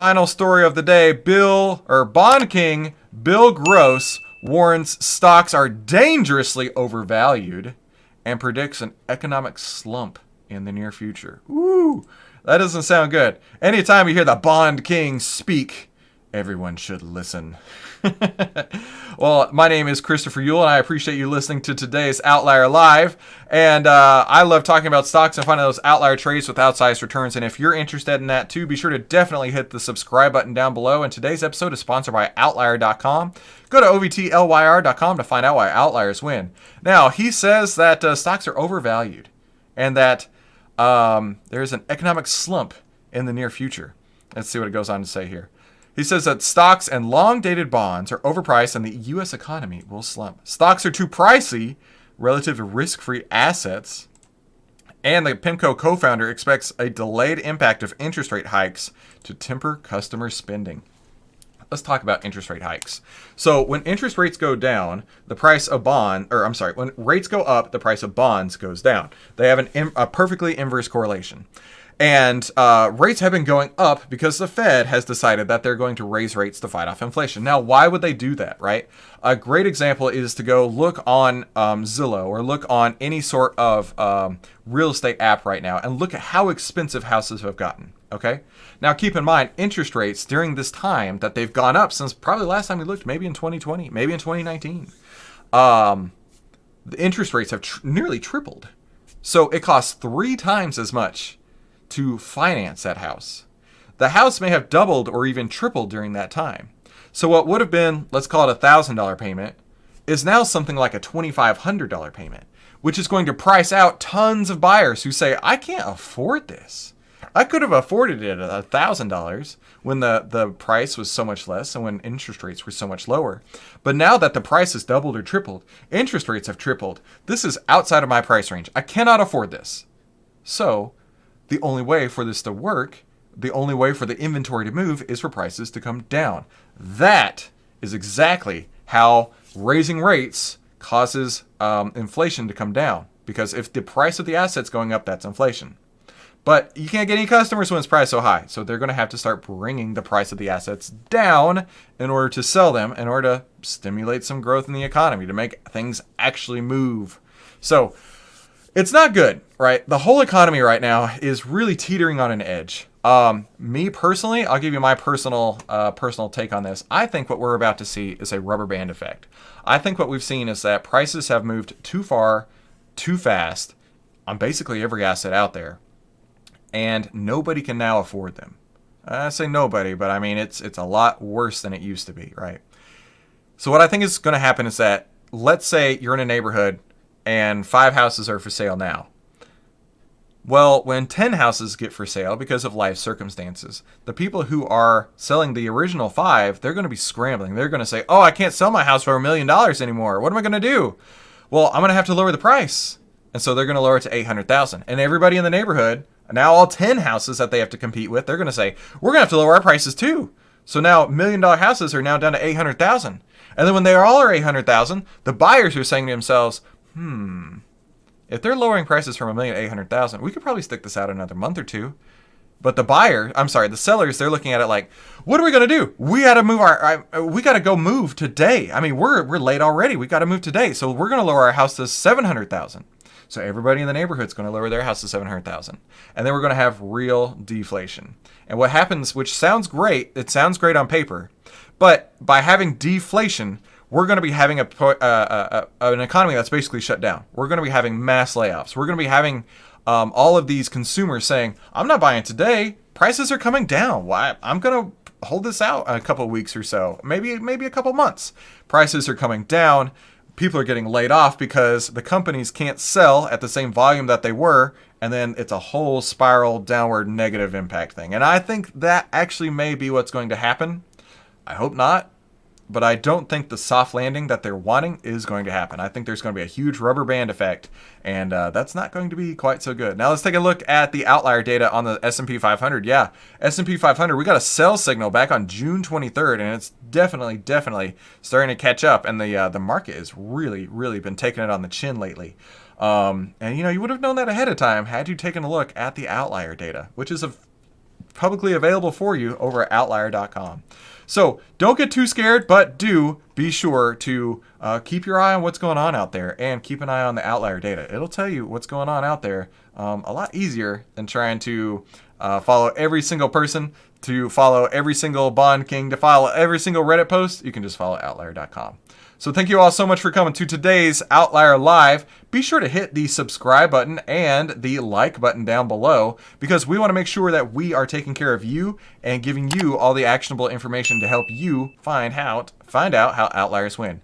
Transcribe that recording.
Final story of the day. Bond King Bill Gross warns stocks are dangerously overvalued and predicts an economic slump in the near future. Ooh, that doesn't sound good. Anytime you hear the Bond King speak, everyone should listen. Well, my name is Christopher Yule, and I appreciate you listening to today's Outlier Live. And I love talking about stocks and finding those outlier trades with outsized returns. And if you're interested in that too, be sure to definitely hit the subscribe button down below. And today's episode is sponsored by Outlier.com. Go to OVTLYR.com to find out why outliers win. Now, he says that stocks are overvalued and that there's an economic slump in the near future. Let's see what it goes on to say here. He says that stocks and long-dated bonds are overpriced and the U.S. economy will slump. Stocks are too pricey relative to risk-free assets. And the PIMCO co-founder expects a delayed impact of interest rate hikes to temper customer spending. Let's talk about interest rate hikes. So when interest rates go down, the price of when rates go up, the price of bonds goes down. They have a perfectly inverse correlation. And rates have been going up because the Fed has decided that they're going to raise rates to fight off inflation. Now, why would they do that, right? A great example is to go look on Zillow or look on any sort of real estate app right now and look at how expensive houses have gotten, okay? Now, keep in mind, interest rates during this time that they've gone up since probably last time we looked, maybe in 2020, maybe in 2019, the interest rates have nearly tripled. So it costs 3 times as much to finance that house. The house may have doubled or even tripled during that time. So what would have been, let's call it $1,000 payment, is now something like a $2,500 payment, which is going to price out tons of buyers who say, I can't afford this. I could have afforded it at $1,000 when the price was so much less and when interest rates were so much lower. But now that the price has doubled or tripled, interest rates have tripled. This is outside of my price range. I cannot afford this. So the only way for this to work, the only way for the inventory to move is for prices to come down. That is exactly how raising rates causes inflation to come down. Because if the price of the asset's going up, that's inflation. But you can't get any customers when it's priced so high. So they're going to have to start bringing the price of the assets down in order to sell them, in order to stimulate some growth in the economy, to make things actually move. So it's not good, right? The whole economy right now is really teetering on an edge. Me personally, I'll give you my personal take on this. I think what we're about to see is a rubber band effect. I think what we've seen is that prices have moved too far, too fast on basically every asset out there, and nobody can now afford them. I say nobody, but I mean it's a lot worse than it used to be, right? So what I think is going to happen is that, let's say you're in a neighborhood and 5 houses are for sale now. Well, when 10 houses get for sale because of life circumstances, the people who are selling the original 5, they're going to be scrambling. They're going to say, oh, I can't sell my house for $1 million anymore. What am I going to do? Well, I'm going to have to lower the price. And so they're going to lower it to $800,000. And everybody in the neighborhood, now all 10 houses that they have to compete with, they're going to say, we're going to have to lower our prices too. So now $1 million houses are now down to $800,000. And then when they all are $800,000, the buyers are saying to themselves, if they're lowering prices from $1 million to $800,000, we could probably stick this out another month or two. But the sellers, they're looking at it like, what are we going to do? We got to we got to go move today. I mean, we're late already. We got to move today. So we're going to lower our house to $700,000. So everybody in the neighborhood's going to lower their house to $700,000. And then we're going to have real deflation. And what happens, which sounds great, it sounds great on paper, but by having deflation, we're going to be having an economy that's basically shut down. We're going to be having mass layoffs. We're going to be having all of these consumers saying, I'm not buying today. Prices are coming down. Why? I'm going to hold this out a couple of weeks or so, maybe a couple months. Prices are coming down. People are getting laid off because the companies can't sell at the same volume that they were. And then it's a whole spiral downward negative impact thing. And I think that actually may be what's going to happen. I hope not. But I don't think the soft landing that they're wanting is going to happen. I think there's going to be a huge rubber band effect, and that's not going to be quite so good. Now let's take a look at the outlier data on the S&P 500. Yeah, S&P 500, we got a sell signal back on June 23rd, and it's definitely starting to catch up, and the market has really been taking it on the chin lately. And you would have known that ahead of time had you taken a look at the outlier data, which is a publicly available for you over at outlier.com. So don't get too scared, but do be sure to keep your eye on what's going on out there and keep an eye on the outlier data. It'll tell you what's going on out there a lot easier than trying to follow every single person, to follow every single Bond King, to follow every single Reddit post. You can just follow outlier.com. So thank you all so much for coming to today's Outlier Live. Be sure to hit the subscribe button and the like button down below, because we want to make sure that we are taking care of you and giving you all the actionable information to help you find out how outliers win.